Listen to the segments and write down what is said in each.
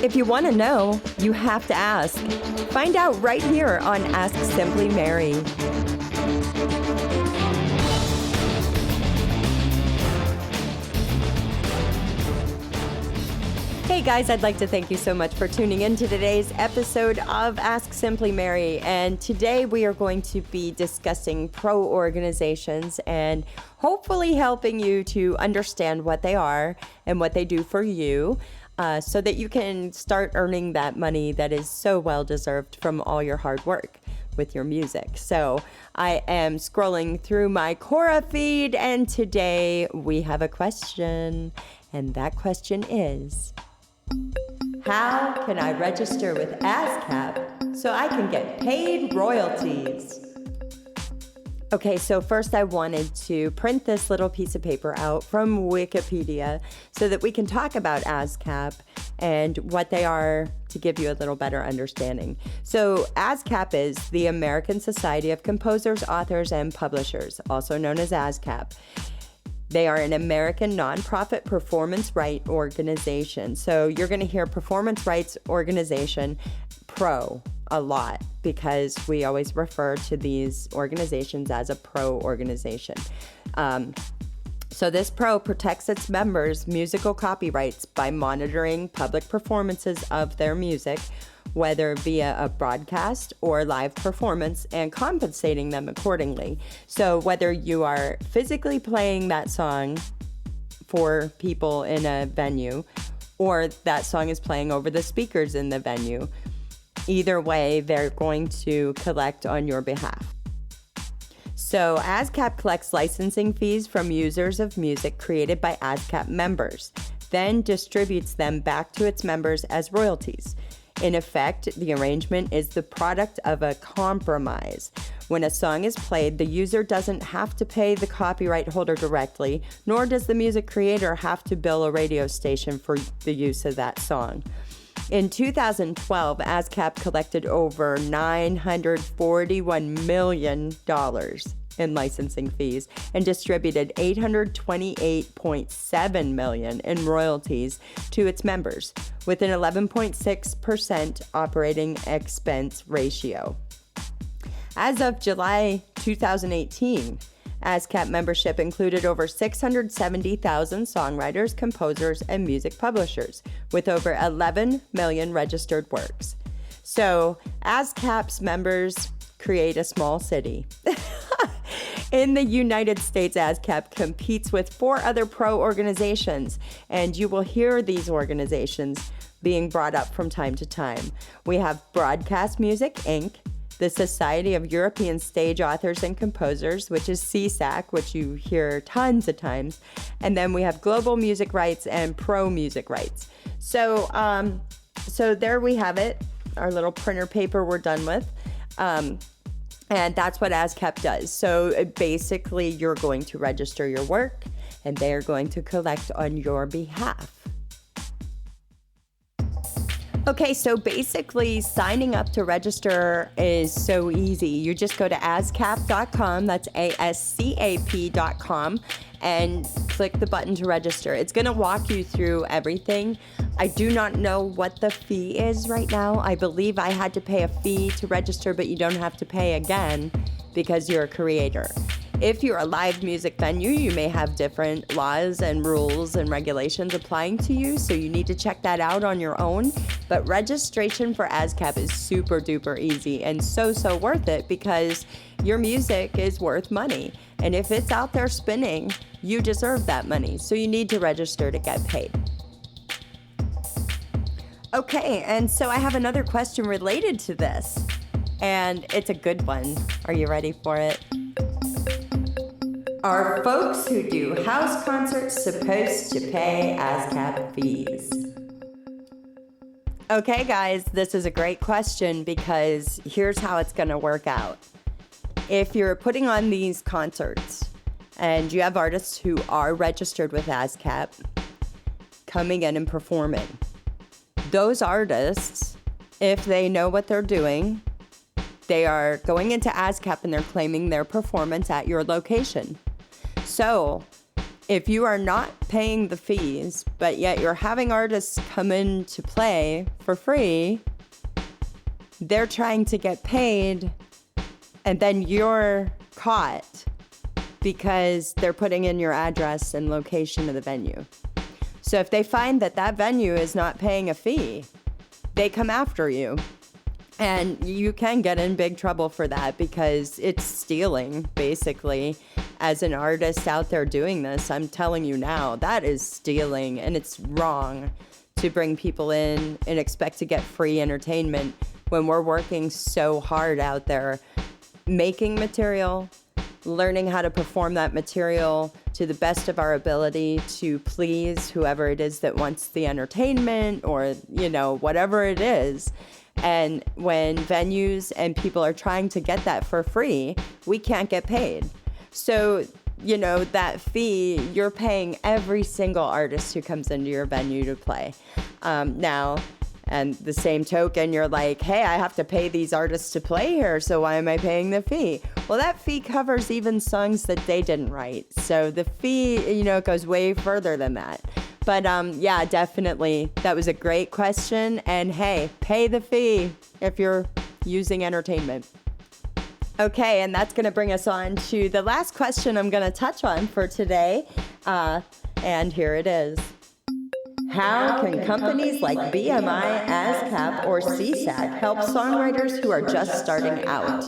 If you want to know, you have to ask. Find out right here on Ask Simply Mary. Hey guys, I'd like to thank you so much for tuning in to today's episode of Ask Simply Mary. And today we are going to be discussing pro organizations and hopefully helping you to understand what they are and what they do for you, so that you can start earning that money that is so well deserved from all your hard work with your music. So I am scrolling through my Quora feed, and today we have a question. And that question is, how can I register with ASCAP so I can get paid royalties? Okay, so first I wanted to print this little piece of paper out from Wikipedia so that we can talk about ASCAP and what they are to give you a little better understanding. So ASCAP is the American Society of Composers, Authors, and Publishers, also known as ASCAP. They are an American nonprofit performance right organization. So you're going to hear performance rights organization, pro, a lot, because we always refer to these organizations as a pro organization. So this pro protects its members' musical copyrights by monitoring public performances of their music, whether via a broadcast or live performance, and compensating them accordingly. So whether you are physically playing that song for people in a venue, or that song is playing over the speakers in the venue, either way, they're going to collect on your behalf. So ASCAP collects licensing fees from users of music created by ASCAP members, then distributes them back to its members as royalties. In effect, the arrangement is the product of a compromise. When a song is played, the user doesn't have to pay the copyright holder directly, nor does the music creator have to bill a radio station for the use of that song. In 2012, ASCAP collected over $941 million in licensing fees and distributed $828.7 million in royalties to its members, with an 11.6% operating expense ratio. As of July 2018, ASCAP membership included over 670,000 songwriters, composers, and music publishers, with over 11 million registered works. So ASCAP's members create a small city. In the United States, ASCAP competes with 4 other pro organizations, and you will hear these organizations being brought up from time to time. We have Broadcast Music, Inc., the Society of European Stage Authors and Composers, which is CSAC, which you hear tons of times, and then we have Global Music Rights and Pro Music Rights. So there we have it, our little printer paper we're done with. And that's what ASCAP does. So basically, you're going to register your work, and they are going to collect on your behalf. Okay, so basically, signing up to register is so easy. You just go to ascap.com, that's ASCAP.com, and click the button to register. It's going to walk you through everything. I do not know what the fee is right now. I believe I had to pay a fee to register, but you don't have to pay again because you're a creator. If you're a live music venue, you may have different laws and rules and regulations applying to you, so you need to check that out on your own. But registration for ASCAP is super duper easy and so worth it, because your music is worth money. And if it's out there spinning, you deserve that money. So you need to register to get paid. Okay, and so I have another question related to this, and it's a good one. Are you ready for it? Are folks who do house concerts supposed to pay ASCAP fees? Okay, guys, this is a great question, because here's how it's going to work out. If you're putting on these concerts and you have artists who are registered with ASCAP coming in and performing, those artists, if they know what they're doing, they are going into ASCAP and they're claiming their performance at your location. So If you are not paying the fees, but yet you're having artists come in to play for free, they're trying to get paid, and then you're caught because they're putting in your address and location of the venue. So if they find that that venue is not paying a fee, they come after you. And you can get in big trouble for that because it's stealing, basically. As an artist out there doing this, I'm telling you now, that is stealing, and it's wrong to bring people in and expect to get free entertainment when we're working so hard out there making material, learning how to perform that material to the best of our ability to please whoever it is that wants the entertainment or, whatever it is. And when venues and people are trying to get that for free, we can't get paid. So, that fee, you're paying every single artist who comes into your venue to play. Now, and the same token, you're like, hey, I have to pay these artists to play here, so why am I paying the fee? Well, that fee covers even songs that they didn't write. So the fee, it goes way further than that. But yeah, definitely, that was a great question. And hey, pay the fee if you're using entertainment. Okay, and that's going to bring us on to the last question I'm going to touch on for today. And here it is. How can companies like BMI, ASCAP, or CSAC help songwriters who are just starting out?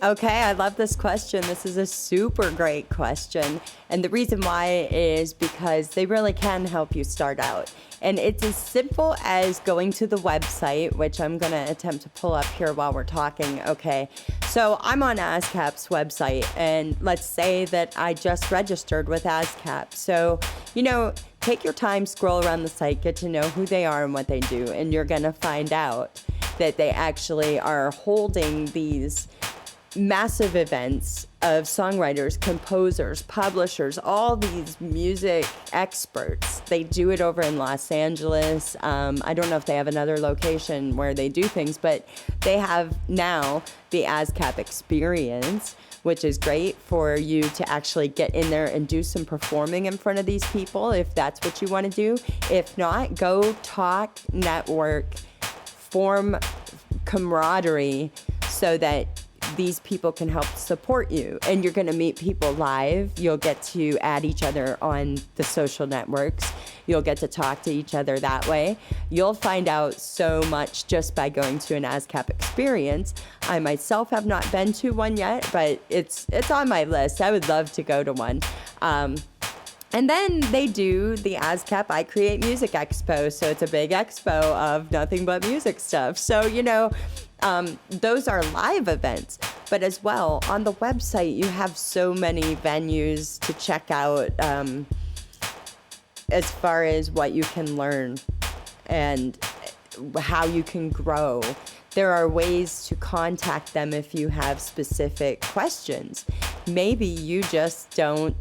Okay, I love this question. This is a super great question. And the reason why is because they really can help you start out. And it's as simple as going to the website, which I'm going to attempt to pull up here while we're talking. Okay, so I'm on ASCAP's website, and let's say that I just registered with ASCAP. So, take your time, scroll around the site, get to know who they are and what they do, and you're going to find out that they actually are holding these massive events of songwriters, composers, publishers, all these music experts. They do it over in Los Angeles. I don't know if they have another location where they do things, but they have now the ASCAP experience, which is great for you to actually get in there and do some performing in front of these people if that's what you want to do. If not, go talk, network, form camaraderie so that these people can help support you, and you're going to meet people live. You'll get to add each other on the social networks. You'll get to talk to each other that way. You'll find out so much just by going to an ASCAP experience. I myself have not been to one yet, but it's on my list. I would love to go to one. And then they do the ASCAP I Create Music Expo. So it's a big expo of nothing but music stuff. So, those are live events. But as well, on the website, you have so many venues to check out as far as what you can learn and how you can grow. There are ways to contact them if you have specific questions. Maybe you just don't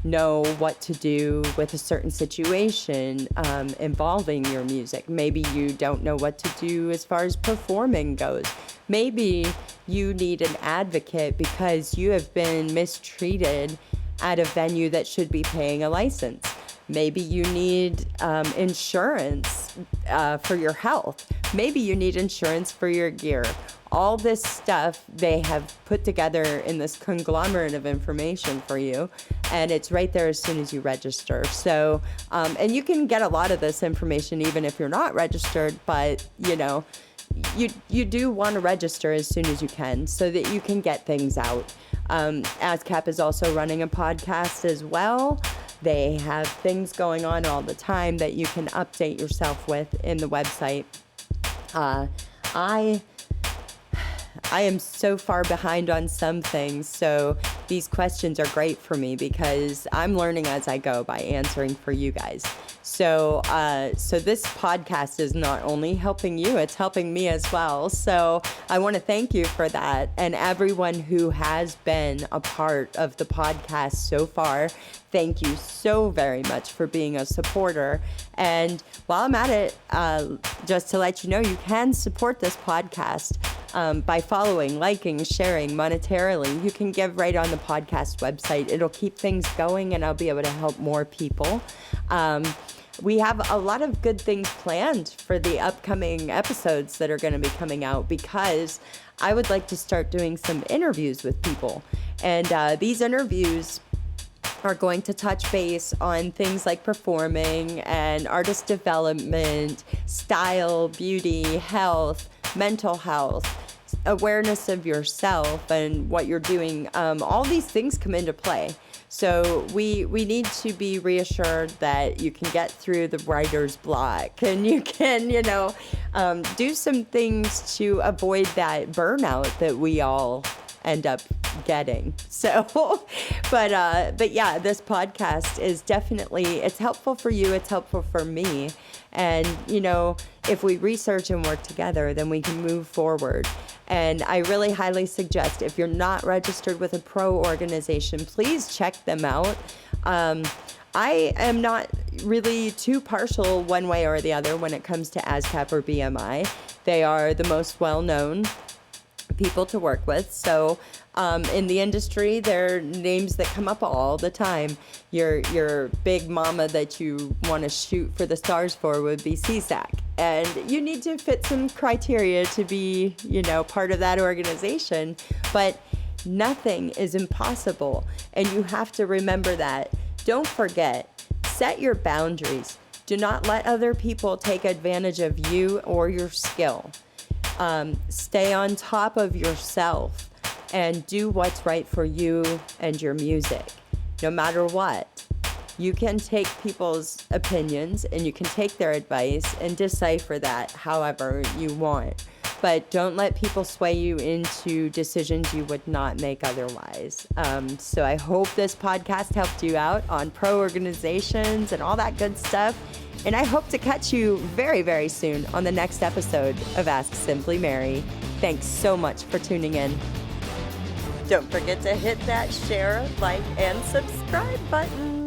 know what to do with a certain situation involving your music. Maybe you don't know what to do as far as performing goes. Maybe you need an advocate because you have been mistreated at a venue that should be paying a license. Maybe you need insurance for your health. Maybe you need insurance for your gear. All this stuff they have put together in this conglomerate of information for you, and it's right there as soon as you register. So, and you can get a lot of this information even if you're not registered, but you do want to register as soon as you can so that you can get things out. ASCAP is also running a podcast as well. They have things going on all the time that you can update yourself with in the website. I am so far behind on some things, so these questions are great for me because I'm learning as I go by answering for you guys. So this podcast is not only helping you, it's helping me as well. So I want to thank you for that. And everyone who has been a part of the podcast so far, thank you so very much for being a supporter. And while I'm at it, just to let you know, you can support this podcast. by following, liking, sharing monetarily. You can give right on the podcast website. It'll keep things going, and I'll be able to help more people. We have a lot of good things planned for the upcoming episodes that are going to be coming out, because I would like to start doing some interviews with people. And these interviews are going to touch base on things like performing and artist development, style, beauty, health, mental health, awareness of yourself and what you're doing. All these things come into play. So we need to be reassured that you can get through the writer's block, and you can, do some things to avoid that burnout that we all end up getting. So, but yeah, this podcast is definitely, it's helpful for you. It's helpful for me. And, if we research and work together, then we can move forward. And I really highly suggest, if you're not registered with a pro organization, please check them out. I am not really too partial one way or the other when it comes to ASCAP or BMI. They are the most well-known people to work with. So in the industry, there are names that come up all the time. Your big mama that you want to shoot for the stars for would be CSAC. And you need to fit some criteria to be, part of that organization. But nothing is impossible. And you have to remember that. Don't forget, set your boundaries. Do not let other people take advantage of you or your skill. Stay on top of yourself and do what's right for you and your music, no matter what. You can take people's opinions and you can take their advice and decipher that however you want. But don't let people sway you into decisions you would not make otherwise. So I hope this podcast helped you out on pro organizations and all that good stuff. And I hope to catch you very, very soon on the next episode of Ask Simply Mary. Thanks so much for tuning in. Don't forget to hit that share, like, and subscribe button.